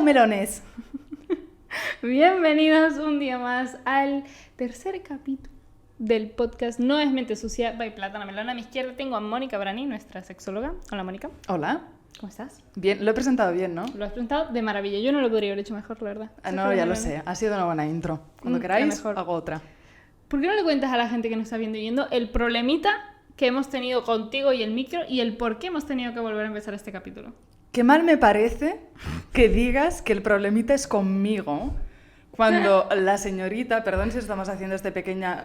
melones! Bienvenidos un día más al tercer capítulo del podcast No es Mente Sucia by Plátano Melón. A mi izquierda tengo a Mónica Brani, nuestra sexóloga. Hola, Mónica. Hola. ¿Cómo estás? Bien, lo he presentado bien, ¿no? Lo has presentado de maravilla. Yo no lo podría haber hecho mejor, la verdad. No, ya lo sé. Ha sido una buena intro. Cuando queráis, hago otra. ¿Por qué no le cuentas a la gente que nos está viendo y yendo el problemita que hemos tenido contigo y el micro y el por qué hemos tenido que volver a empezar este capítulo? Qué mal me parece que digas que el problemita es conmigo cuando la señorita, perdón si estamos haciendo este pequeño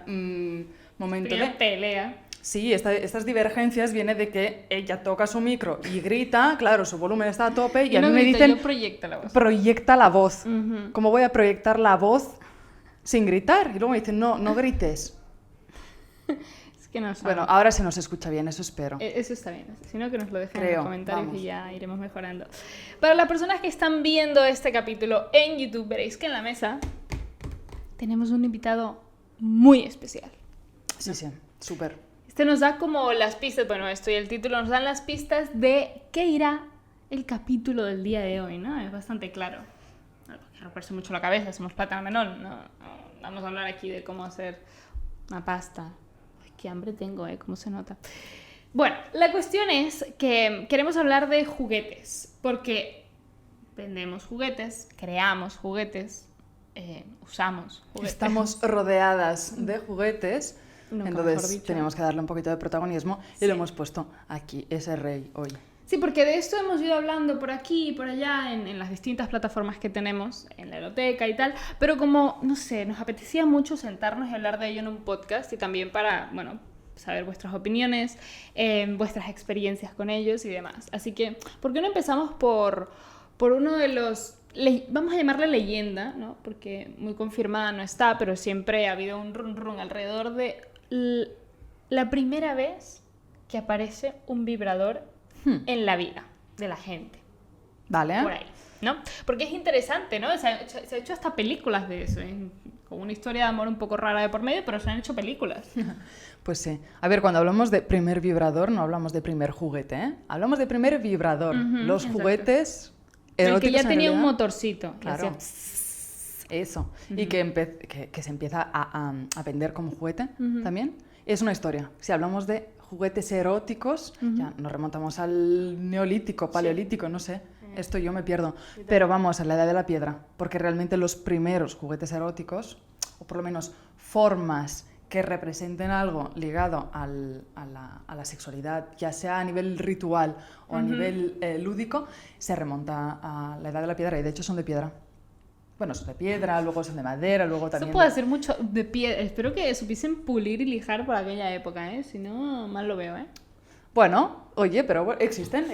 momento de pelea. Sí, estas divergencias vienen de que ella toca su micro y grita, claro, su volumen está a tope y a mí me dicen, proyecta la voz. Proyecta la voz. Uh-huh. ¿Cómo voy a proyectar la voz sin gritar? Y luego me dicen, no grites. Es que no Bueno, ahora se nos escucha bien, eso espero. Eso está bien, si no que nos lo dejen en Creo, los comentarios vamos. y ya iremos mejorando. Para las personas que están viendo este capítulo en YouTube, veréis que en la mesa tenemos un invitado muy especial. Sí, súper. Este nos da como las pistas, bueno, esto y el título nos dan las pistas de qué irá el capítulo del día de hoy, ¿no? Es bastante claro. No hay que romperse mucho la cabeza, somos Plátano Melón, no vamos a hablar aquí de cómo hacer una pasta. Ay, qué hambre tengo, ¿cómo se nota? Bueno, la cuestión es que queremos hablar de juguetes, porque vendemos juguetes, creamos juguetes, usamos juguetes. Estamos rodeadas de juguetes. Nunca Entonces teníamos que darle un poquito de protagonismo y lo hemos puesto aquí, ese rey hoy. Sí, porque de esto hemos ido hablando por aquí y por allá en las distintas plataformas que tenemos, en la biblioteca y tal, pero como, no sé, nos apetecía mucho sentarnos y hablar de ello en un podcast y también para, bueno, saber vuestras opiniones, vuestras experiencias con ellos y demás. Así que, ¿por qué no empezamos por uno de los... vamos a llamarle leyenda, ¿no? Porque muy confirmada no está, pero siempre ha habido un run alrededor de la primera vez que aparece un vibrador en la vida de la gente. Vale. Por ahí, ¿no? Porque es interesante, ¿no? Se ha hecho hasta películas de eso, con una historia de amor un poco rara de por medio, pero se han hecho películas. Pues sí. A ver, cuando hablamos de primer vibrador, no hablamos de primer juguete, ¿eh? Hablamos de primer vibrador. Los exacto. Juguetes El eróticos que ya tenía en un realidad, motorcito. Claro. Eso. Y que se empieza a vender como juguete también. Es una historia. Si hablamos de juguetes eróticos, ya nos remontamos al neolítico, paleolítico, no sé. Esto yo me pierdo. Pero vamos a la edad de la piedra, porque realmente los primeros juguetes eróticos, o por lo menos formas que representen algo ligado a la sexualidad, ya sea a nivel ritual o a nivel lúdico, se remonta a la edad de la piedra, y de hecho son de piedra. Bueno, son de piedra, luego son de madera, luego también... Esto puede ser mucho de piedra. Espero que supiesen pulir y lijar por aquella época, ¿eh? Si no, mal lo veo, ¿eh? Bueno, oye, pero existen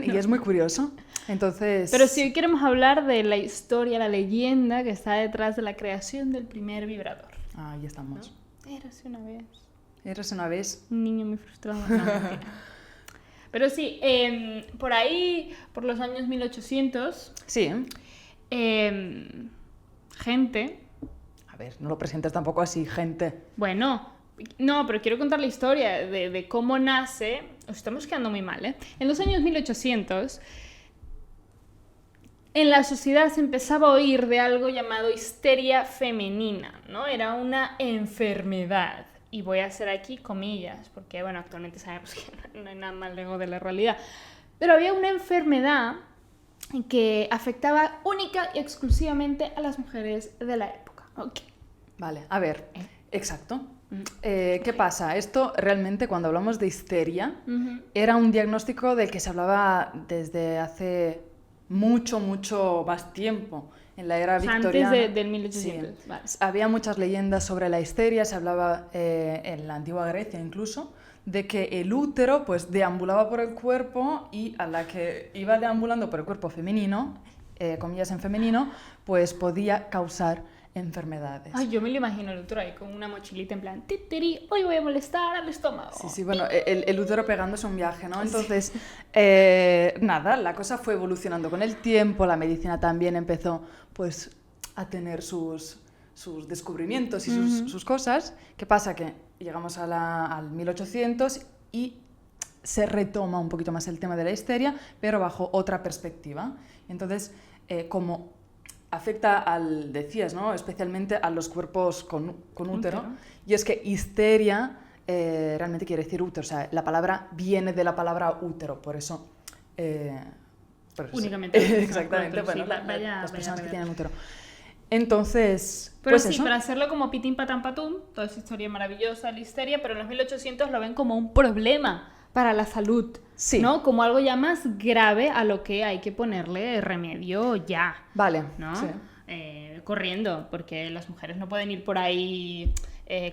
y es muy curioso. Entonces... Pero si hoy queremos hablar de la historia, la leyenda que está detrás de la creación del primer vibrador. Ahí estamos. ¿No? Érase una vez. Érase una vez... Un niño muy frustrado. No, mentira. Pero sí, por ahí, por los años 1800... Sí. Gente... A ver, no lo presentes tampoco así, gente. Bueno, no, pero quiero contar la historia de cómo nace... Os estamos quedando muy mal, ¿eh? En los años 1800, en la sociedad se empezaba a oír de algo llamado histeria femenina, ¿no? Era una enfermedad. Y voy a hacer aquí comillas, porque, bueno, actualmente sabemos que no hay nada más lejos de la realidad. Pero había una enfermedad que afectaba única y exclusivamente a las mujeres de la época. Okay. Vale, a ver, exacto. ¿Qué pasa? Esto realmente, cuando hablamos de histeria, era un diagnóstico del que se hablaba desde hace mucho más tiempo, en la era victoriana. Antes del 1800. Sí. Vale. Había muchas leyendas sobre la histeria, se hablaba en la antigua Grecia incluso, de que el útero pues deambulaba por el cuerpo, y a la que iba deambulando por el cuerpo femenino, comillas en femenino, pues podía causar enfermedades. Ay, yo me lo imagino el útero ahí con una mochilita en plan, titiri, hoy voy a molestar al estómago. Sí, bueno, el útero pegándose un viaje, ¿no? Entonces, nada, la cosa fue evolucionando con el tiempo, la medicina también empezó pues a tener sus descubrimientos y sus cosas. ¿Qué pasa? Que llegamos al 1800 y se retoma un poquito más el tema de la histeria, pero bajo otra perspectiva. Entonces, como afecta decías, ¿no? Especialmente a los cuerpos con útero. Y es que histeria realmente quiere decir útero. O sea, la palabra viene de la palabra útero, por eso... únicamente. Exactamente, bueno, sí, las personas que tienen útero. Entonces, pero pues sí, eso. para hacerlo como pitín patán patum, toda esa historia maravillosa, la histeria, pero en los 1800 lo ven como un problema para la salud, sí, ¿no? Como algo ya más grave a lo que hay que ponerle remedio ya. Vale, ¿no? sí. Corriendo, porque las mujeres no pueden ir por ahí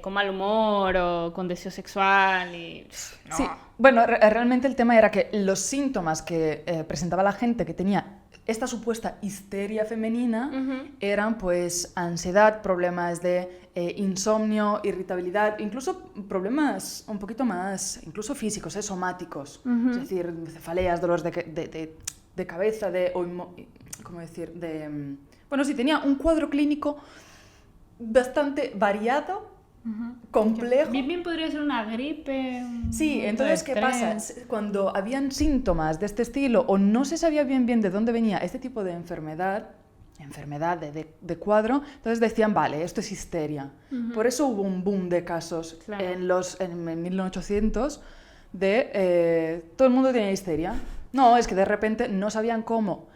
con mal humor o con deseo sexual y... No. Sí, bueno, realmente el tema era que los síntomas que presentaba la gente que tenía esta supuesta histeria femenina eran pues ansiedad, problemas de insomnio, irritabilidad, incluso problemas un poquito más, incluso físicos, somáticos, es decir, cefaleas, dolores de cabeza, ¿cómo decir? Bueno, sí, tenía un cuadro clínico bastante variado, complejo. Bien podría ser una gripe. Sí, entonces, ¿qué pasa? Cuando habían síntomas de este estilo o no se sabía bien de dónde venía este tipo de enfermedad de cuadro, entonces decían, vale, esto es histeria. Por eso hubo un boom de casos en 1800 de todo el mundo tenía histeria. No, es que de repente no sabían cómo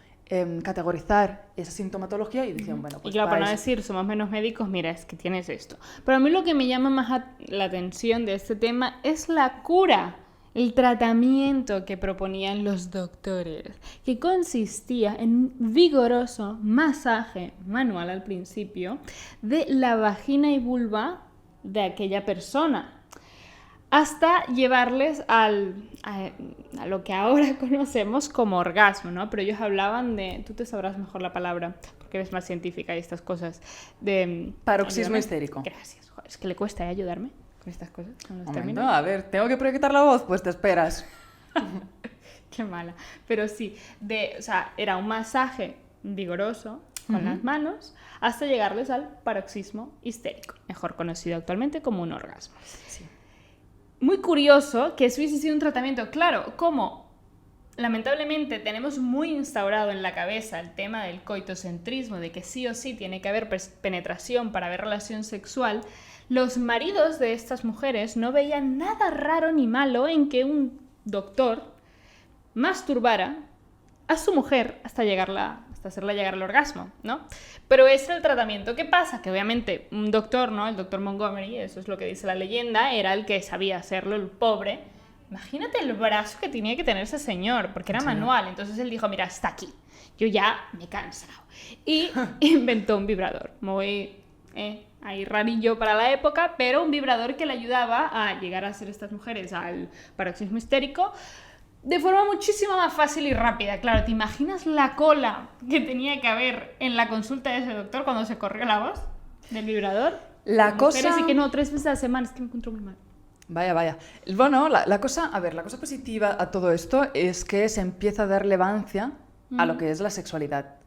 categorizar esa sintomatología y decían, bueno, pues... Y claro, para no decir, somos menos médicos, mira, es que tienes esto. Pero a mí lo que me llama más la atención de este tema es la cura, el tratamiento que proponían los doctores, que consistía en un vigoroso masaje manual al principio de la vagina y vulva de aquella persona, hasta llevarles a lo que ahora conocemos como orgasmo, ¿no? Pero ellos hablaban de, tú te sabrás mejor la palabra, porque eres más científica y estas cosas, de... Paroxismo histérico. Gracias, joder, es que le cuesta ayudarme con estas cosas, con los Momento, términos. a ver, ¿tengo que proyectar la voz? Pues te esperas. Qué mala. Pero sí, o sea, era un masaje vigoroso con las manos hasta llegarles al paroxismo histérico, mejor conocido actualmente como un orgasmo. Sí. Muy curioso que eso hubiese sido un tratamiento, claro, como lamentablemente tenemos muy instaurado en la cabeza el tema del coitocentrismo, de que sí o sí tiene que haber penetración para haber relación sexual, los maridos de estas mujeres no veían nada raro ni malo en que un doctor masturbara a su mujer hasta hacerla llegar al orgasmo, ¿no? Pero ese es el tratamiento. ¿Qué pasa? Que obviamente un doctor, ¿no? El doctor Montgomery, eso es lo que dice la leyenda, era el que sabía hacerlo, el pobre. Imagínate el brazo que tenía que tener ese señor, porque era manual. Entonces él dijo, mira, hasta aquí. Yo ya me he cansado. Y inventó un vibrador. Muy ahí rarillo para la época, pero un vibrador que le ayudaba a llegar a ser estas mujeres al paroxismo histérico de forma muchísimo más fácil y rápida. Claro, ¿te imaginas la cola que tenía que haber en la consulta de ese doctor cuando se corrió la voz del vibrador? La cosa... Así que no, 3 veces a la semana, es que me encuentro muy mal. Vaya. Bueno, la cosa positiva a todo esto es que se empieza a dar relevancia a lo que es la sexualidad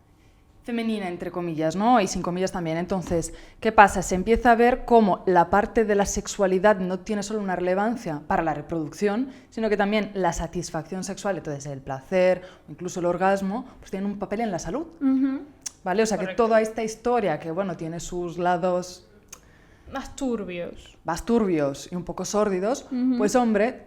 femenina, entre comillas, ¿no? Y sin comillas también. Entonces, ¿qué pasa? Se empieza a ver cómo la parte de la sexualidad no tiene solo una relevancia para la reproducción, sino que también la satisfacción sexual, entonces el placer, o incluso el orgasmo, pues tienen un papel en la salud, ¿vale? O sea, Correcto. que toda esta historia, que bueno, tiene sus lados Más turbios y un poco sórdidos, pues hombre,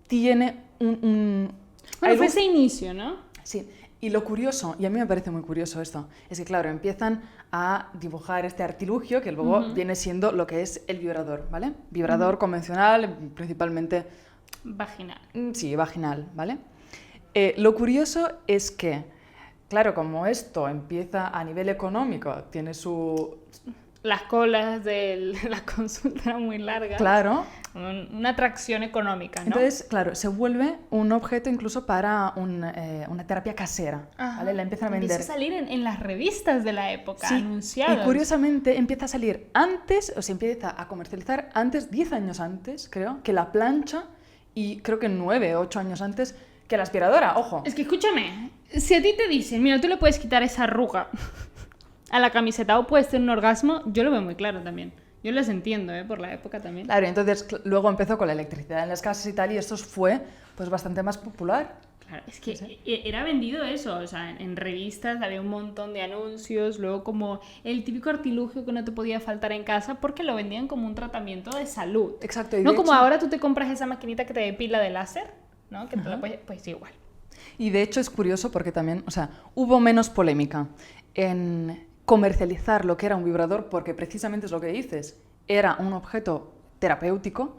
tiene Bueno, fue ese inicio, ¿no? Sí, y lo curioso, y a mí me parece muy curioso esto, es que claro, empiezan a dibujar este artilugio que luego viene siendo lo que es el vibrador, ¿vale? Vibrador convencional, principalmente... Vaginal. Sí, vaginal, ¿vale? Lo curioso es que, claro, como esto empieza a nivel económico, tiene su... Las colas de la consulta eran muy largas. Claro. Una atracción económica, ¿no? Entonces, claro, se vuelve un objeto incluso para una terapia casera, ¿vale? La empiezan a vender. Empieza a salir en las revistas de la época, Sí, anunciadas. y curiosamente empieza a salir antes, o se empieza a comercializar antes, 10 años antes, creo, que la plancha, y creo que 9 o 8 años antes que la aspiradora, ojo. Es que escúchame, si a ti te dicen, mira, tú le puedes quitar esa arruga a la camiseta o puedes tener un orgasmo, yo lo veo muy claro también. Yo les entiendo, por la época también. Claro, entonces luego empezó con la electricidad en las casas y tal, y esto fue pues bastante más popular. Claro, es que era vendido eso, o sea, en revistas había un montón de anuncios, luego como el típico artilugio que no te podía faltar en casa porque lo vendían como un tratamiento de salud. Exacto. Y no de como hecho, ahora tú te compras esa maquinita que te depila de láser, ¿no? Que te la puedes, pues igual. y de hecho es curioso porque también, o sea, hubo menos polémica en comercializar lo que era un vibrador porque precisamente es lo que dices, era un objeto terapéutico,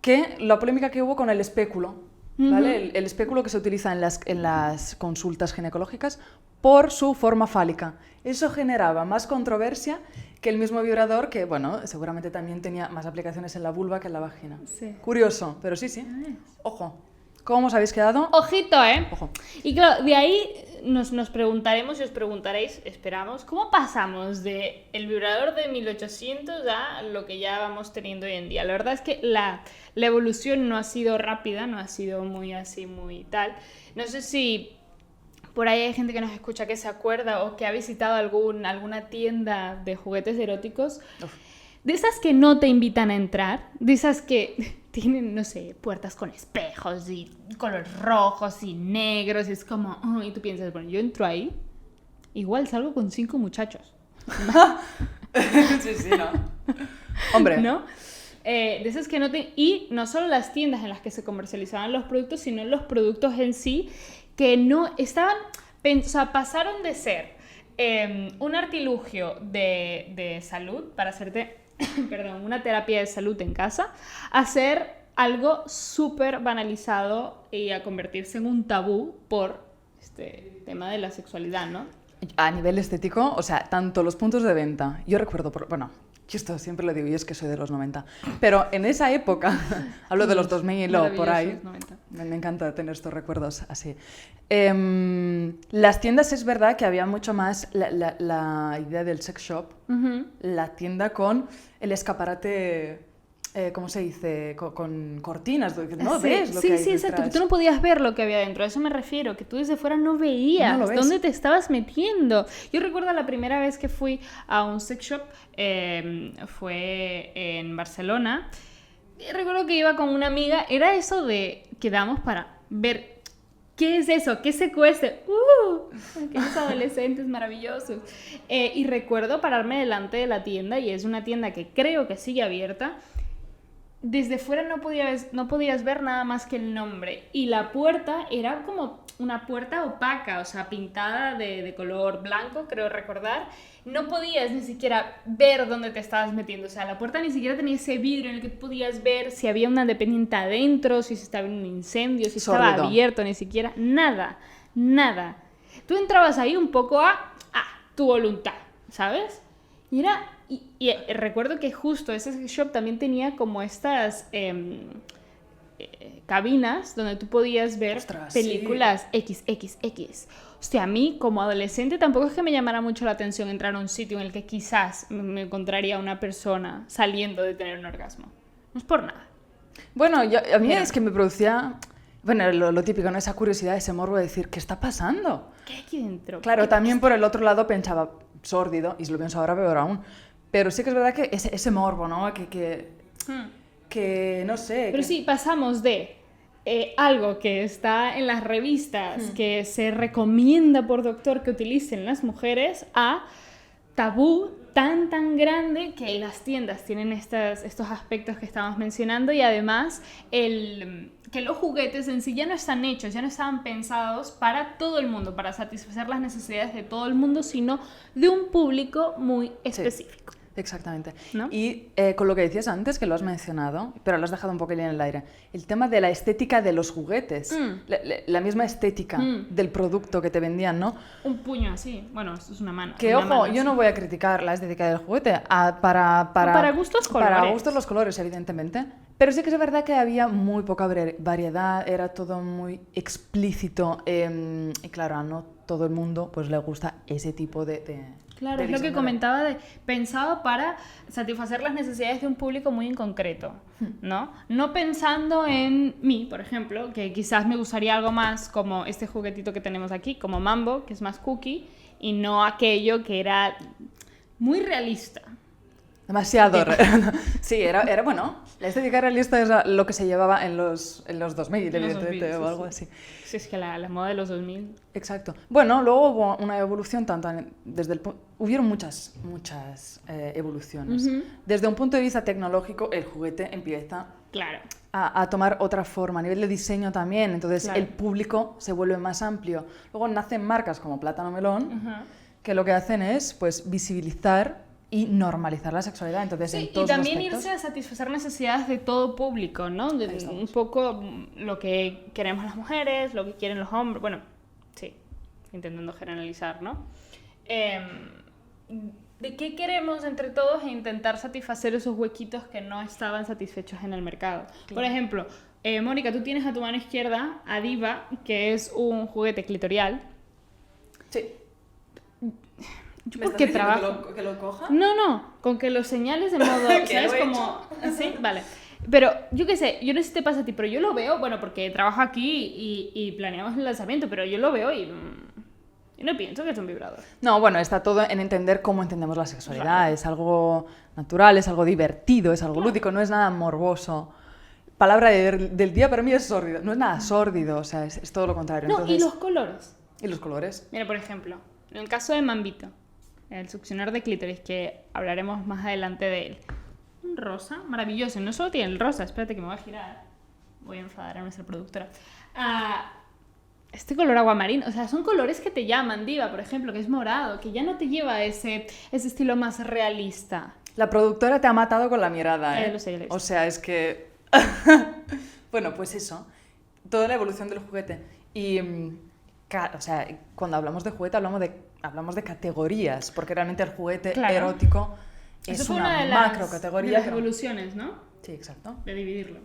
que la polémica que hubo con el espéculo. ¿Vale? El espéculo que se utiliza en las consultas ginecológicas por su forma fálica. Eso generaba más controversia que el mismo vibrador, que, bueno, seguramente también tenía más aplicaciones en la vulva que en la vagina. Sí. Curioso, pero sí, sí. Ojo. ¿Cómo os habéis quedado? Ojito, ¿eh? Ojo. Y claro, de ahí nos preguntaremos y os preguntaréis, esperamos, ¿cómo pasamos de el vibrador de 1800 a lo que ya vamos teniendo hoy en día? La verdad es que la evolución no ha sido rápida, no ha sido muy así, muy tal. No sé si por ahí hay gente que nos escucha que se acuerda o que ha visitado alguna tienda de juguetes eróticos. Uf. De esas que no te invitan a entrar, de esas que tienen, no sé, puertas con espejos y colores rojos y negros, y es como, y tú piensas, bueno, yo entro ahí, igual salgo con 5 muchachos. Sí, sí, ¿no? Hombre. ¿No? De esas que no te... Y no solo las tiendas en las que se comercializaban los productos, sino los productos en sí, que no estaban... O sea, pasaron de ser un artilugio de salud para hacerte... perdón, una terapia de salud en casa, a ser algo súper banalizado y a convertirse en un tabú por este tema de la sexualidad, ¿no? A nivel estético, o sea, tanto los puntos de venta, yo recuerdo, bueno, yo esto siempre lo digo, y es que soy de los 90, pero en esa época, hablo de los 2000 o por ahí, 90. me encanta tener estos recuerdos así. Las tiendas es verdad que había mucho más la idea del sex shop, la tienda con el escaparate... ¿cómo se dice? Con cortinas, no sí, ves lo sí, que hay sí, exacto, que detrás. tú no podías ver lo que había dentro, a eso me refiero, que tú desde fuera no veías No lo ves. dónde te estabas metiendo. Yo recuerdo la primera vez que fui a un sex shop, fue en Barcelona, y recuerdo que iba con una amiga, era eso de que damos para ver qué es eso, qué se cueste, aquellos adolescentes maravillosos. Y recuerdo pararme delante de la tienda, y es una tienda que creo que sigue abierta. Desde fuera no podías ver nada más que el nombre, y la puerta era como una puerta opaca, o sea, pintada de color blanco, creo recordar. No podías ni siquiera ver dónde te estabas metiendo, o sea, la puerta ni siquiera tenía ese vidrio en el que podías ver si había una dependiente adentro, si se estaba en un incendio, si estaba Sórdido. abierto, ni siquiera, nada. Tú entrabas ahí un poco a tu voluntad, ¿sabes? Y recuerdo que justo ese shop también tenía como estas cabinas donde tú podías ver películas XXX. Hostia, a mí como adolescente tampoco es que me llamara mucho la atención entrar a un sitio en el que quizás me encontraría una persona saliendo de tener un orgasmo. No es por nada. Bueno, a mí es que me producía, bueno, lo típico, ¿no? Esa curiosidad, ese morbo de decir, ¿qué está pasando? ¿Qué hay aquí dentro? Claro, también por el otro lado pensaba, sórdido, y si lo pienso ahora peor aún, pero sí que es verdad que ese morbo, ¿no? Que no sé... Pero sí, pasamos de algo que está en las revistas, que se recomienda por doctor que utilicen las mujeres, a tabú tan grande que las tiendas tienen estos aspectos que estábamos mencionando, y además que los juguetes en sí ya no están hechos, ya no estaban pensados para todo el mundo, para satisfacer las necesidades de todo el mundo, sino de un público muy específico. Sí. Exactamente. ¿No? Y con lo que decías antes, que lo has mencionado, pero lo has dejado un poco en el aire, el tema de la estética de los juguetes, la misma estética del producto que te vendían, ¿no? Un puño así, bueno, esto es una mano. Que una ojo, mano yo así. no voy a criticar la estética del juguete, para gustos colores. Para gustos los colores, evidentemente. Pero sí que es verdad que había muy poca variedad, era todo muy explícito, y claro, a no todo el mundo pues le gusta ese tipo de Claro, de es lo que diseño. comentaba, pensado para satisfacer las necesidades de un público muy en concreto, ¿no? No pensando en mí, por ejemplo, que quizás me gustaría algo más como este juguetito que tenemos aquí, como Mambo, que es más cookie, y no aquello que era muy realista. Demasiado. Sí, era bueno. La estética realista es lo que se llevaba en los 2000, evidentemente, 2000, o algo así. Sí, es que la moda de los 2000... Exacto. Bueno, luego hubo una evolución hubieron muchas evoluciones. Desde un punto de vista tecnológico, el juguete empieza Claro. a tomar otra forma, a nivel de diseño también, entonces Claro. el público se vuelve más amplio. Luego nacen marcas como Plátano Melón, que lo que hacen es pues visibilizar y normalizar la sexualidad, entonces Sí, en todos y también los aspectos. irse a satisfacer necesidades de todo público, ¿no? Un poco lo que queremos las mujeres, lo que quieren los hombres, bueno, sí, intentando generalizar, ¿no? ¿De qué queremos entre todos e intentar satisfacer esos huequitos que no estaban satisfechos en el mercado? Sí. Por ejemplo, Mónica, tú tienes a tu mano izquierda a Diva, que es un juguete clitorial. Sí. ¿Yo por qué trabajo? ¿Que lo coja? No, con que lo señales de modo, ¿sabes? Como... ¿Sí? Vale. Pero, yo qué sé, yo no sé si te pasa a ti, pero yo lo veo, bueno, porque trabajo aquí y planeamos el lanzamiento, pero yo lo veo y no pienso que es un vibrador. No, bueno, está todo en entender cómo entendemos la sexualidad. Claro. Es algo natural, es algo divertido, es algo lúdico, no es nada morboso. Palabra del día para mí es sórdido, no es nada sórdido, o sea, es todo lo contrario. No, entonces... ¿y los colores? ¿Y los colores? Mira, por ejemplo, en el caso de Mambito, el succionador de clítoris, que hablaremos más adelante de él. Un rosa, maravilloso. No solo tiene el rosa, espérate que me voy a girar. Voy a enfadar a nuestra productora. Este color aguamarino, o sea, son colores que te llaman, Diva, por ejemplo, que es morado, que ya no te lleva ese estilo más realista. La productora te ha matado con la mirada, ¿eh? Lo sé. O sea, es que... Bueno, pues eso. Toda la evolución del juguete. Y... o sea, cuando hablamos de juguete hablamos de categorías, porque realmente el juguete erótico es una macro categoría. De las evoluciones, ¿no? Sí, exacto. De dividirlo.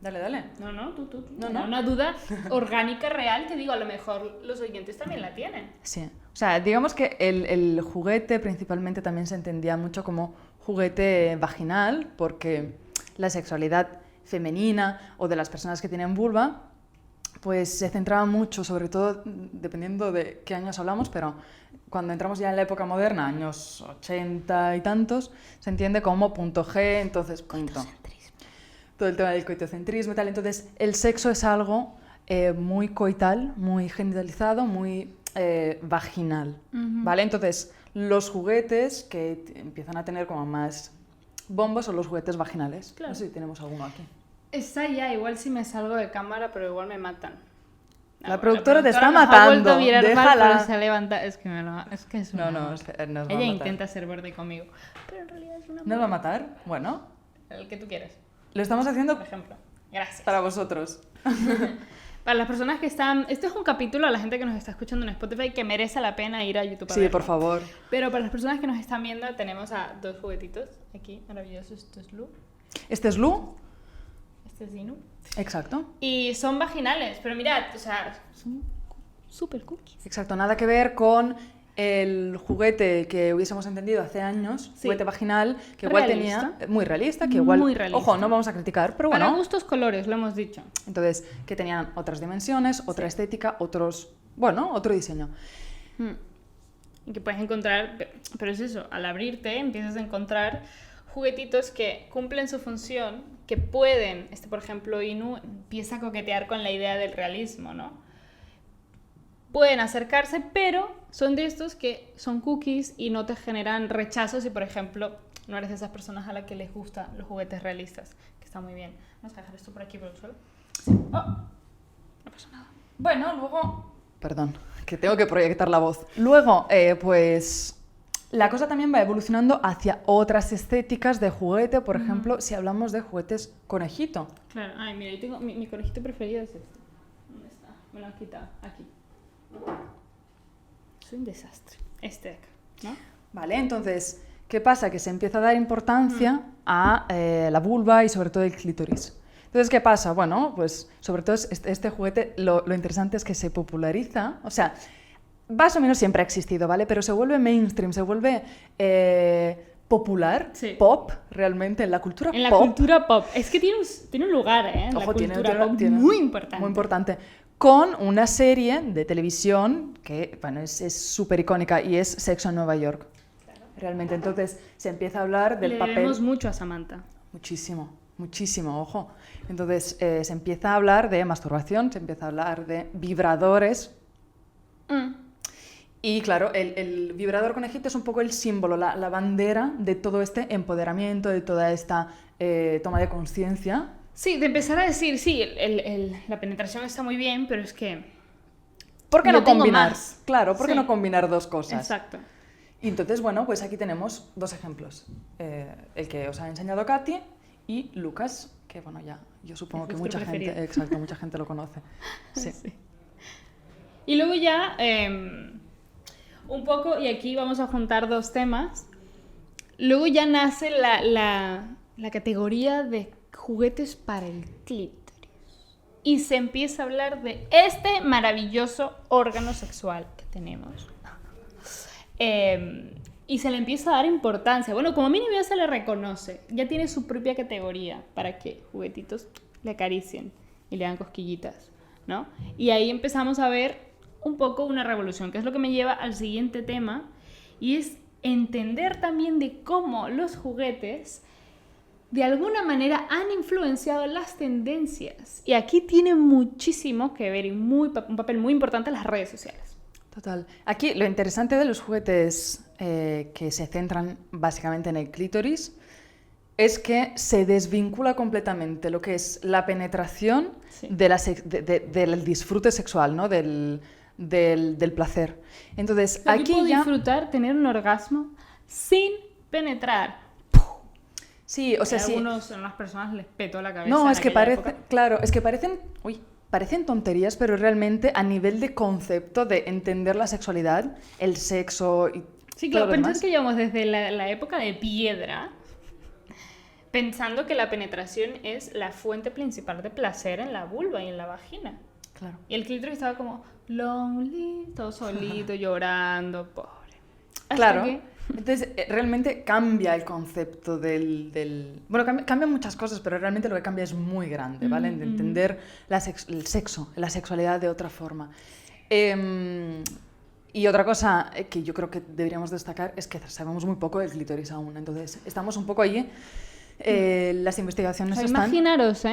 Dale. No, tú. No. Una duda orgánica real que digo, a lo mejor los oyentes también la tienen. Sí. O sea, digamos que el juguete principalmente también se entendía mucho como juguete vaginal, porque la sexualidad femenina o de las personas que tienen vulva pues se centraba mucho, sobre todo dependiendo de qué años hablamos, pero cuando entramos ya en la época moderna, años 80 y tantos, se entiende como punto G, entonces punto. Todo el tema del coitocentrismo y tal. Entonces, el sexo es algo muy coital, muy genitalizado, muy vaginal, ¿vale? Entonces, los juguetes que empiezan a tener como más bombos son los juguetes vaginales. Claro. No sé si tenemos alguno aquí. Está ya, igual si me salgo de cámara, pero igual me matan. La productora te está matando. Déjala. Mal, se levanta. Es que es una... No, nos va a matar. Ella intenta ser borde conmigo, pero en realidad es una... ¿Nos va a matar? Bueno. El que tú quieras. Lo estamos haciendo... Por ejemplo. Gracias. Para vosotros. Para las personas que están... Este es un capítulo a la gente que nos está escuchando en Spotify que merece la pena ir a YouTube a Sí, verlo. por favor. Pero para las personas que nos están viendo tenemos a dos juguetitos aquí, maravillosos. Esto es Lu. ¿Este es Lu? Este es Dinu. Exacto. Y son vaginales, pero mirad, o sea, son súper cookies. Exacto, nada que ver con el juguete que hubiésemos entendido hace años, Sí. Juguete vaginal, que igual Realista. tenía... Muy realista, que igual... Muy realista. Ojo, no vamos a criticar, pero bueno. Para gustos colores, lo hemos dicho. Entonces, que tenían otras dimensiones, otra estética, otro diseño. Y que puedes encontrar, pero es eso, al abrirte empiezas a encontrar juguetitos que cumplen su función, que pueden, por ejemplo, Inu empieza a coquetear con la idea del realismo, ¿no? Pueden acercarse, pero son de estos que son cookies y no te generan rechazo si, por ejemplo, no eres de esas personas a las que les gustan los juguetes realistas, que está muy bien. Vamos a dejar esto por aquí por el suelo. Sí. Oh, no pasa nada. Bueno, luego... Perdón, que tengo que proyectar la voz. Luego, pues... La cosa también va evolucionando hacia otras estéticas de juguete, por ejemplo, si hablamos de juguetes conejito. Claro, ay, mira, yo tengo mi conejito preferido es este. ¿Dónde está? Me lo han quitado, aquí. Soy un desastre. Este de acá, ¿no? Vale, entonces, ¿qué pasa? Que se empieza a dar importancia a la vulva y sobre todo el clítoris. Entonces, ¿qué pasa? Bueno, pues sobre todo este juguete, lo interesante es que se populariza, o sea... Más o menos siempre ha existido, ¿vale? Pero se vuelve mainstream, se vuelve popular, sí. Pop, realmente, en la cultura pop. En la cultura pop. Es que tiene un lugar, ¿eh? En Ojo, la cultura pop muy importante. Muy importante. Con una serie de televisión que, bueno, es súper icónica y es Sexo en Nueva York. Claro. realmente. Entonces se empieza a hablar del papel... Le debemos mucho a Samantha. Muchísimo, muchísimo, ojo. Entonces se empieza a hablar de masturbación, se empieza a hablar de vibradores. Y claro, el vibrador conejito es un poco el símbolo, la bandera de todo este empoderamiento, de toda esta toma de conciencia. Sí, de empezar a decir, sí, la penetración está muy bien, pero es que... ¿Por qué yo no tengo combinar? más. Claro, ¿por qué Sí. no combinar dos cosas? Exacto. Y entonces, bueno, pues aquí tenemos dos ejemplos. El que os ha enseñado Katy y Lucas, que bueno, ya yo supongo Es que vuestro mucha preferido. gente, exacto, mucha gente lo conoce. Sí. Sí. Y luego ya, un poco, y aquí vamos a juntar dos temas, luego ya nace la categoría de juguetes para el clítoris. Y se empieza a hablar de este maravilloso órgano sexual que tenemos. Y se le empieza a dar importancia. Bueno, como mínimo ya se le reconoce. Ya tiene su propia categoría para que juguetitos le acaricien y le hagan cosquillitas, ¿no? Y ahí empezamos a ver un poco una revolución, que es lo que me lleva al siguiente tema, y es entender también de cómo los juguetes de alguna manera han influenciado las tendencias. Y aquí tiene muchísimo que ver y un papel muy importante las redes sociales. Total. Aquí lo interesante de los juguetes que se centran básicamente en el clítoris es que se desvincula completamente lo que es la penetración Sí. del disfrute sexual, ¿no? Del placer. Entonces, Yo aquí puedo ya... disfrutar, tener un orgasmo sin penetrar. Sí, o sea, A sí. algunas personas les petó la cabeza. No, en es que aquella parece, época. claro, es que parecen tonterías, pero realmente a nivel de concepto de entender la sexualidad, el sexo y Sí, todo claro, lo pensad demás. que llevamos desde la época de piedra pensando que la penetración es la fuente principal de placer en la vulva y en la vagina. Claro. Y el clítoris estaba como lonely, todo solito, llorando, pobre. Hasta Claro. que- Entonces, realmente cambia el concepto Bueno, cambian muchas cosas, pero realmente lo que cambia es muy grande, ¿vale? De entender el sexo, la sexualidad de otra forma. Y otra cosa que yo creo que deberíamos destacar es que sabemos muy poco del clítoris aún. Entonces, estamos un poco allí. Las investigaciones O sea, están... imaginaros,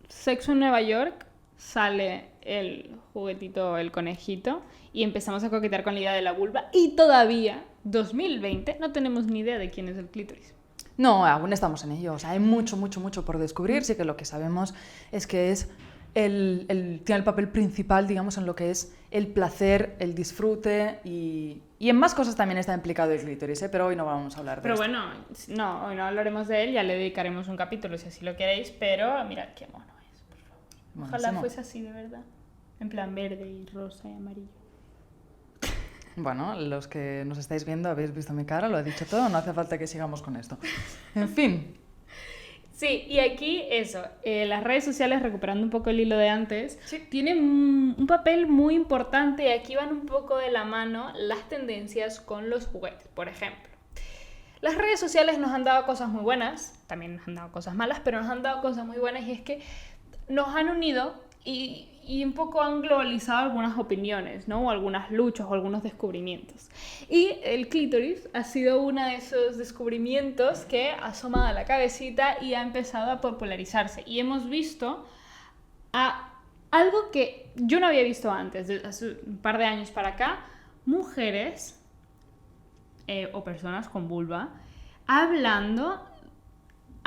Sexo en Nueva York, sale el juguetito, el conejito, y empezamos a coquetear con la idea de la vulva, y todavía, 2020, no tenemos ni idea de quién es el clítoris. No, aún estamos en ello. O sea, hay mucho, mucho, mucho por descubrir. Sí que lo que sabemos es que es tiene el papel principal, digamos, en lo que es el placer, el disfrute y en más cosas también está implicado el clítoris, ¿eh? Pero hoy no vamos a hablar de Pero esto. bueno, no, hoy no hablaremos de él, ya le dedicaremos un capítulo si así lo queréis, pero mirad qué mono es, por favor. Ojalá Buenísimo. fuese así de verdad. En plan verde y rosa y amarillo. Bueno, los que nos estáis viendo habéis visto mi cara, lo he dicho todo, no hace falta que sigamos con esto. En fin, Sí, y aquí eso, las redes sociales, recuperando un poco el hilo de antes, Sí. tienen un papel muy importante y aquí van un poco de la mano las tendencias con los juguetes. Por ejemplo, las redes sociales nos han dado cosas muy buenas, también nos han dado cosas malas, pero nos han dado cosas muy buenas y es que nos han unido y un poco han globalizado algunas opiniones, ¿no? O algunas luchas o algunos descubrimientos. Y el clítoris ha sido uno de esos descubrimientos que ha asomado la cabecita y ha empezado a popularizarse. Y hemos visto algo que yo no había visto antes, desde hace un par de años para acá, mujeres o personas con vulva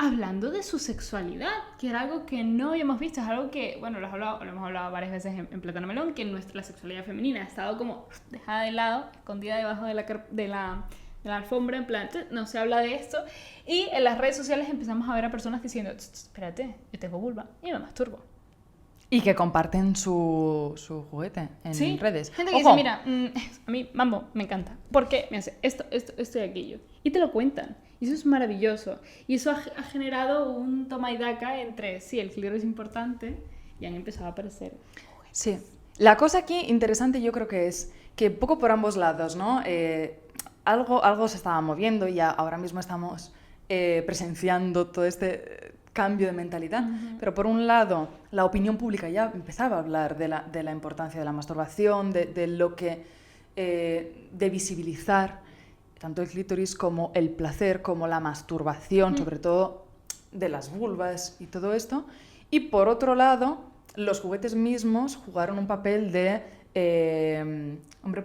hablando de su sexualidad, que era algo que no habíamos visto, es algo que, bueno, lo hemos hablado varias veces en Plátano Melón, que la sexualidad femenina ha estado como dejada de lado, escondida debajo de la alfombra, en plan, no se habla de esto, y en las redes sociales empezamos a ver a personas diciendo, espérate, yo tengo vulva y me masturbo. y que comparten su juguete en redes. Gente que Ojo, dice, mira, a mí Mambo me encanta, porque me hace esto y aquello. Y te lo cuentan. Y eso es maravilloso. Y eso ha generado un toma y daca entre, sí, el clítoris es importante, y han empezado a aparecer. Sí. La cosa aquí interesante yo creo que es que poco por ambos lados, ¿no? Algo se estaba moviendo y ahora mismo estamos presenciando todo este cambio de mentalidad. Pero por un lado, la opinión pública ya empezaba a hablar de la importancia de la masturbación, de lo que... de visibilizar tanto el clítoris como el placer, como la masturbación, sobre todo de las vulvas y todo esto. Y por otro lado, los juguetes mismos jugaron un papel de,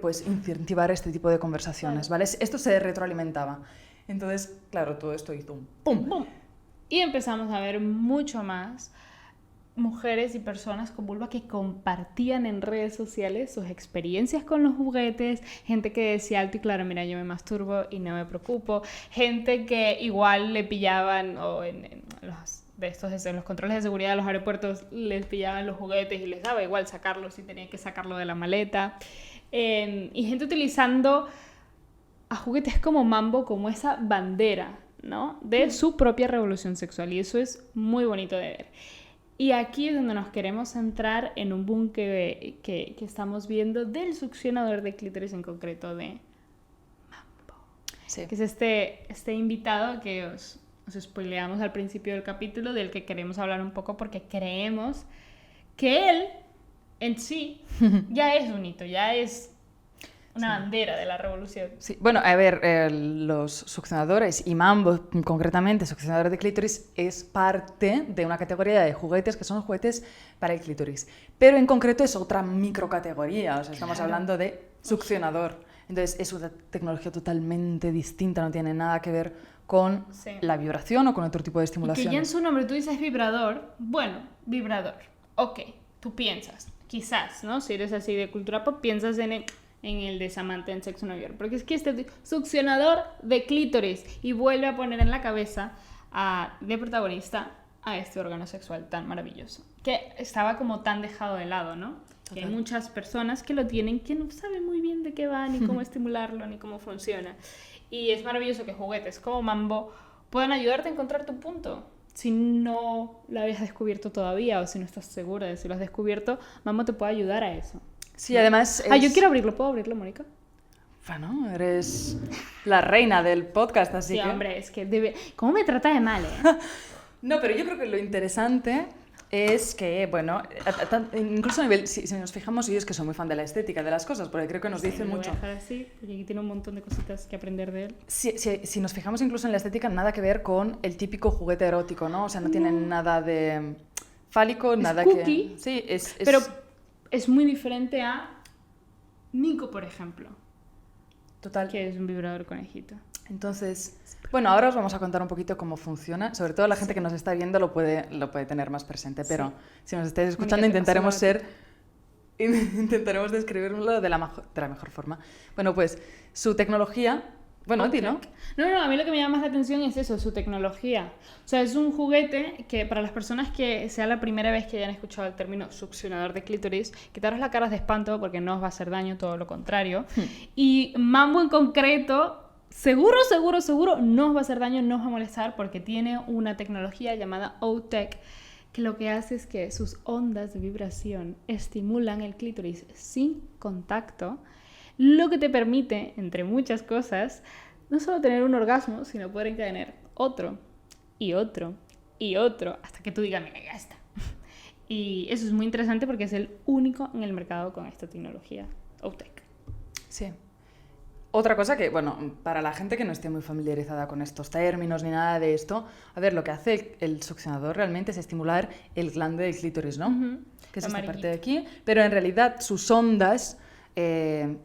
pues incentivar este tipo de conversaciones, ¿vale? Esto se retroalimentaba. Entonces, claro, todo esto hizo un ¡pum! ¡Pum! Y empezamos a ver mucho más mujeres y personas con vulva que compartían en redes sociales sus experiencias con los juguetes, gente que decía alto y claro, mira, yo me masturbo y no me preocupo, gente que igual le pillaban o en los controles de seguridad de los aeropuertos les pillaban los juguetes y les daba igual sacarlos si tenían que sacarlo de la maleta, y gente utilizando a juguetes como Mambo como esa bandera, ¿no?, de su propia revolución sexual, y eso es muy bonito de ver. Y aquí es donde nos queremos centrar en un boom que estamos viendo del succionador de clítoris, en concreto de Mambo. Sí. Que es este invitado que os spoileamos al principio del capítulo, del que queremos hablar un poco porque creemos que él en sí ya es un hito, ya es una bandera de la revolución. Sí, bueno, a ver, los succionadores y Mambo, concretamente, succionador de clítoris, es parte de una categoría de juguetes que son juguetes para el clítoris. Pero en concreto es otra microcategoría, o sea, estamos hablando de succionador. Entonces es una tecnología totalmente distinta, no tiene nada que ver con la vibración o con otro tipo de estimulación. Y que ya en su nombre tú dices vibrador, bueno, vibrador, ok, tú piensas, quizás, ¿no? Si eres así de cultura pop, piensas en el desamante en Sexo Nueva York, porque es que este succionador de clítoris y vuelve a poner en la cabeza de protagonista a este órgano sexual tan maravilloso, que estaba como tan dejado de lado, ¿no? Total. Que hay muchas personas que lo tienen que no saben muy bien de qué va, ni cómo estimularlo, ni cómo funciona. Y es maravilloso que juguetes como Mambo puedan ayudarte a encontrar tu punto. Si no lo habías descubierto todavía o si no estás segura de si lo has descubierto, Mambo te puede ayudar a eso. Sí, además yo quiero abrirlo. ¿Puedo abrirlo, Mónica? Bueno, eres la reina del podcast, así sí, que... Sí, hombre, es que ¿cómo me trata de mal, eh? No, pero yo creo que lo interesante es que, bueno, incluso a nivel, si nos fijamos, yo es que soy muy fan de la estética de las cosas, porque creo que nos dice mucho. Lo voy a dejar así, porque aquí tiene un montón de cositas que aprender de él. Si nos fijamos incluso en la estética, nada que ver con el típico juguete erótico, ¿no? O sea, no tiene nada de fálico, nada cookie, que... Sí, pero es muy diferente a Nico, por ejemplo. Total. Que es un vibrador conejito. Entonces, bueno, ahora os vamos a contar un poquito cómo funciona. Sobre todo la gente que nos está viendo lo puede tener más presente, pero si nos estáis escuchando intentaremos describirlo de la mejor forma. Bueno, pues su tecnología... Bueno, Oti, ¿no? No, a mí lo que me llama más la atención es eso, su tecnología. O sea, es un juguete que para las personas que sea la primera vez que hayan escuchado el término succionador de clítoris, quitaros la cara de espanto porque no os va a hacer daño, todo lo contrario. Y Mambo en concreto, seguro, no os va a hacer daño, no os va a molestar porque tiene una tecnología llamada OTEC, que lo que hace es que sus ondas de vibración estimulan el clítoris sin contacto, lo que te permite, entre muchas cosas, no solo tener un orgasmo, sino poder encadenar otro, y otro, y otro, hasta que tú digas, mira, ya está. Y eso es muy interesante porque es el único en el mercado con esta tecnología, OTEC. Sí. Otra cosa que, bueno, para la gente que no esté muy familiarizada con estos términos ni nada de esto, a ver, lo que hace el succionador realmente es estimular el glande del clítoris, ¿no? Que es esta parte de aquí, pero en realidad sus ondas...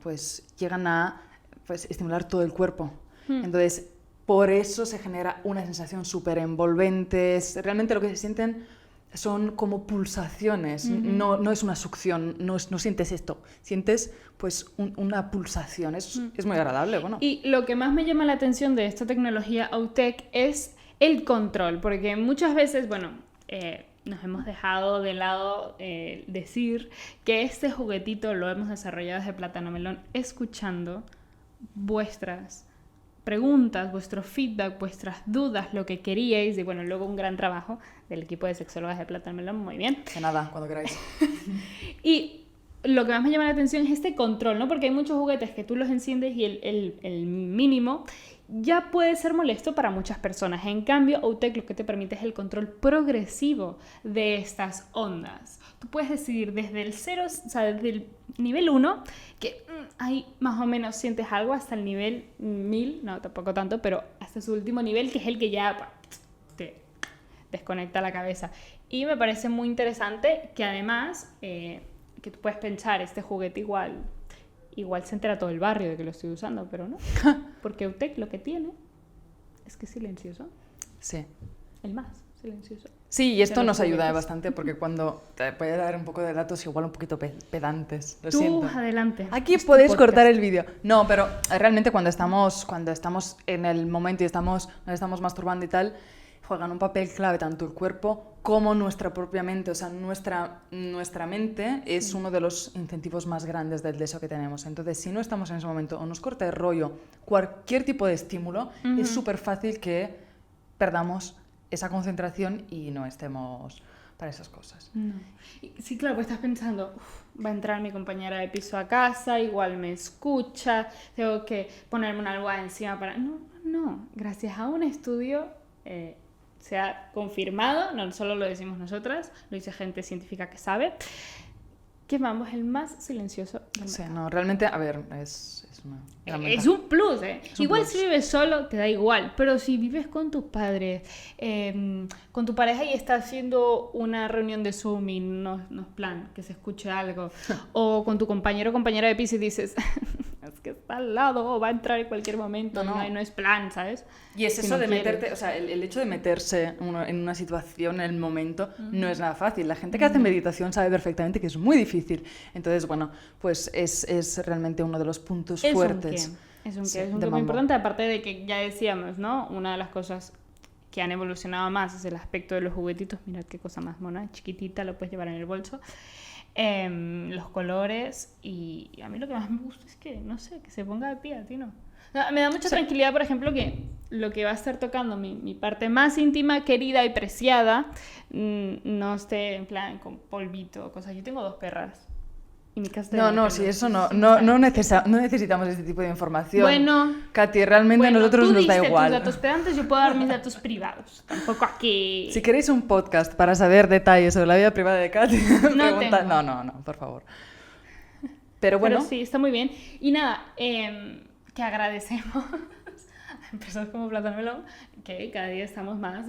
pues llegan a estimular todo el cuerpo. Entonces, por eso se genera una sensación súper envolvente. Realmente lo que se sienten son como pulsaciones, no es una succión, no sientes esto, sientes pues una pulsación, es muy agradable. Bueno. Y lo que más me llama la atención de esta tecnología OTEC es el control, porque muchas veces, bueno... nos hemos dejado de lado decir que este juguetito lo hemos desarrollado desde Plátano Melón escuchando vuestras preguntas, vuestro feedback, vuestras dudas, lo que queríais, y bueno, luego un gran trabajo del equipo de sexólogas de Plátano Melón, muy bien. De nada, cuando queráis. Y lo que más me llama la atención es este control, ¿no? Porque hay muchos juguetes que tú los enciendes y el mínimo ya puede ser molesto para muchas personas. En cambio, Outec lo que te permite es el control progresivo de estas ondas. Tú puedes decidir desde el 0, o sea, desde el nivel 1, que ahí más o menos sientes algo, hasta el nivel 1000, no, tampoco tanto, pero hasta su último nivel, que es el que ya te desconecta la cabeza. Y me parece muy interesante que además, que tú puedes pensar, este juguete igual se entera todo el barrio de que lo estoy usando, pero no. Porque Outec lo que tiene es que es silencioso. Sí. El más silencioso. Sí, y esto nos ayuda bastante porque cuando te voy a dar un poco de datos igual un poquito pedantes, lo siento. Adelante. Aquí podéis cortar el vídeo. No, pero realmente cuando estamos en el momento y nos estamos masturbando y tal, juegan un papel clave tanto el cuerpo como nuestra propia mente. O sea, nuestra mente es uno de los incentivos más grandes del deseo que tenemos. Entonces, si no estamos en ese momento o nos corta el rollo cualquier tipo de estímulo, es súper fácil que perdamos esa concentración y no estemos para esas cosas. No. Sí, claro, pues estás pensando, va a entrar mi compañera de piso a casa, igual me escucha, tengo que ponerme una almohada encima para... No. Gracias a un estudio se ha confirmado, no solo lo decimos nosotras, lo dice gente científica que sabe, que Mambo es el más silencioso del mercado. Sí, no, realmente, a ver, es una gran Es ventaja. un plus, Es un igual plus. si vives solo, te da igual, pero si vives con tus padres, con tu pareja y está haciendo una reunión de Zoom y no es plan que se escuche algo, o con tu compañero o compañera de piso y dices, es que está al lado, o va a entrar en cualquier momento, no es plan, ¿sabes? Y es Si eso no de quieres. meterte, o sea, el hecho de meterse en una situación, en el momento, no es nada fácil. La gente que hace meditación sabe perfectamente que es muy difícil. Entonces, bueno, pues es realmente uno de los puntos fuertes. Es un Sí, qué de muy Mambo. importante, aparte de que ya decíamos, ¿no? Una de las cosas que han evolucionado más es el aspecto de los juguetitos. Mirad qué cosa más mona, chiquitita, lo puedes llevar en el bolso. Los colores, y a mí lo que más me gusta es que, no sé, que se ponga de pie, a ti no. Me da mucha tranquilidad, por ejemplo, que lo que va a estar tocando mi parte más íntima, querida y preciada, no esté en plan con polvito o cosas. Yo tengo 2 perras. Y mi casa No, sí, eso no necesitamos este tipo de información. Bueno, Katy, realmente a nosotros tú nos da diste igual. tus datos pedantes, yo puedo dar mis datos privados. Tampoco aquí... Si queréis un podcast para saber detalles sobre la vida privada de Katy, pregunta... tengo. No, por favor. Pero bueno, Pero sí, está muy bien. Y nada, que agradecemos a empresas como Plátano Melón, que cada día estamos más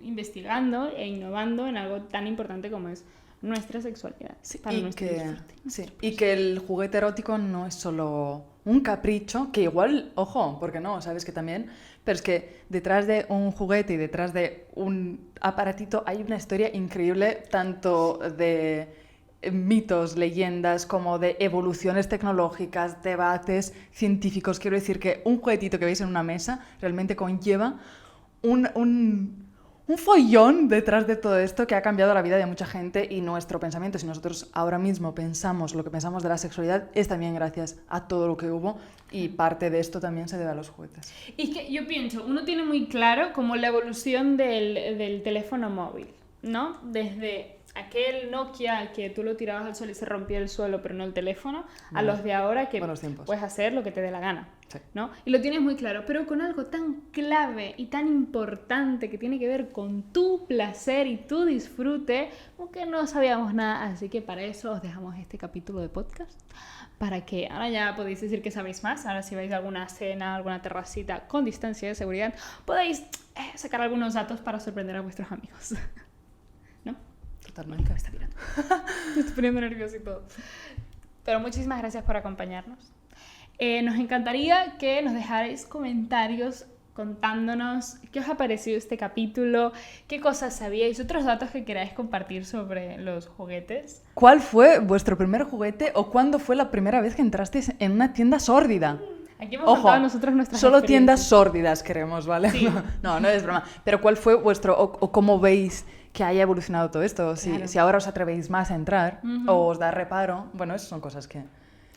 investigando e innovando en algo tan importante como es nuestra sexualidad. sí, Para nuestro disfrute. y que el juguete erótico no es solo un capricho, que igual, ojo, porque no, sabes que también, pero es que detrás de un juguete y detrás de un aparatito hay una historia increíble, tanto de mitos, leyendas, como de evoluciones tecnológicas, debates científicos. Quiero decir que un juguetito que veis en una mesa realmente conlleva un follón detrás de todo esto que ha cambiado la vida de mucha gente, y nuestro pensamiento, si nosotros ahora mismo pensamos lo que pensamos de la sexualidad, es también gracias a todo lo que hubo, y parte de esto también se debe a los juguetes. Y es que yo pienso, uno tiene muy claro como la evolución del teléfono móvil, ¿no? Desde aquel Nokia que tú lo tirabas al suelo y se rompía el suelo, pero no el teléfono, a los de ahora que buenos tiempos. puedes hacer lo que te dé la gana, Sí. ¿no? Y lo tienes muy claro, pero con algo tan clave y tan importante que tiene que ver con tu placer y tu disfrute, aunque no sabíamos nada, así que para eso os dejamos este capítulo de podcast, para que ahora ya podéis decir que sabéis más. Ahora si vais a alguna cena, alguna terracita con distancia de seguridad, podéis sacar algunos datos para sorprender a vuestros amigos. ¿No? Totalmente. Me está mirando. Me estoy poniendo nervioso y todo. Pero muchísimas gracias por acompañarnos. Nos encantaría que nos dejarais comentarios contándonos qué os ha parecido este capítulo, qué cosas sabíais, otros datos que queráis compartir sobre los juguetes. ¿Cuál fue vuestro primer juguete o cuándo fue la primera vez que entrasteis en una tienda sórdida? Aquí hemos Ojo, contado nosotros nuestras solo tiendas experiencias. sórdidas queremos, ¿vale? Sí. No es broma. Pero ¿cuál fue vuestro, o cómo veis que haya evolucionado todo esto? Claro. Si ahora os atrevéis más a entrar, o os da reparo, bueno, esas son cosas que...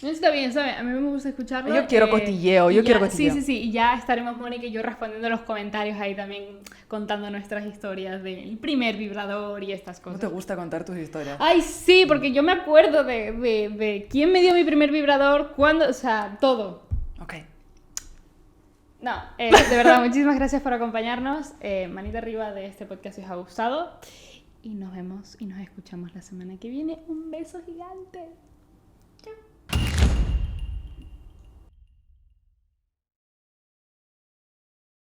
Está bien, ¿sabes? A mí me gusta escucharlo. Yo quiero cotilleo, yo y quiero ya- cotilleo. Sí, y ya estaremos Mónica y yo respondiendo en los comentarios ahí también, contando nuestras historias del primer vibrador y estas ¿No cosas. te gusta contar tus historias? Ay, sí, porque yo me acuerdo de quién me dio mi primer vibrador, cuándo, o sea, todo. Ok. No, de verdad, muchísimas gracias por acompañarnos. Manita arriba de este podcast si os ha gustado. Y nos vemos y nos escuchamos la semana que viene. Un beso gigante.